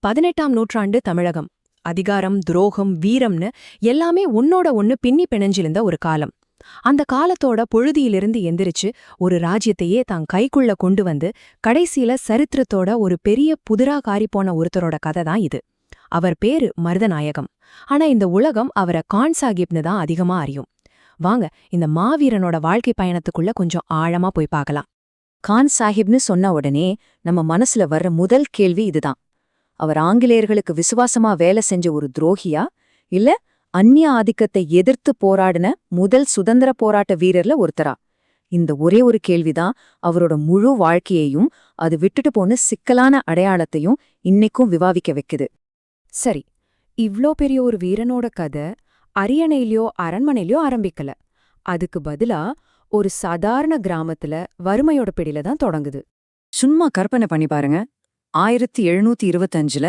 18ஆம் நூற்றாண்டு தமிழகம். அதிகாரம், துரோகம், வீரம்னு எல்லாமே ஒன்னோட ஒன்னு பின்னி பிணைஞ்சிருந்த ஒரு காலம். அந்த காலத்தோட பொழுதியிலிருந்து எந்திரிச்சு ஒரு ராஜ்யத்தையே தான் கைக்குள்ள கொண்டு வந்து கடைசியில சரித்திரத்தோட ஒரு பெரிய புதிரா காரிப்போன ஒருத்தரோட கதை தான் இது. அவர் பேரு மருதநாயகம். ஆனா இந்த உலகம் அவரை கான் சாஹிப்னு தான் அதிகமா அறியும். வாங்க இந்த மாவீரனோட வாழ்க்கை பயணத்துக்குள்ள கொஞ்சம் ஆழமா போய் பார்க்கலாம். கான் சாஹிப்னு சொன்ன உடனே நம்ம மனசுல வர்ற முதல் கேள்வி இதுதான். அவர் ஆங்கிலேயர்களுக்கு விசுவாசமா வேலை செஞ்ச ஒரு துரோகியா, இல்ல அந்நிய ஆதிக்கத்தை எதிர்த்து போராடின முதல் சுதந்திர போராட்ட வீரர்ல ஒருத்தரா? இந்த ஒரே ஒரு கேள்விதான் அவரோட முழு வாழ்க்கையையும், அது விட்டுட்டு போன சிக்கலான அடையாளத்தையும் இன்னைக்கும் விவாதிக்க வைக்குது. சரி, இவ்ளோ பெரிய ஒரு வீரனோட கதை அரியணையிலயோ அரண்மனையிலயோ ஆரம்பிக்கல. அதுக்கு பதிலா ஒரு சாதாரண கிராமத்துல வறுமையோட பிடியில தான் தொடங்குது. சும்மா கற்பனை பண்ணி பாருங்க. 1725ல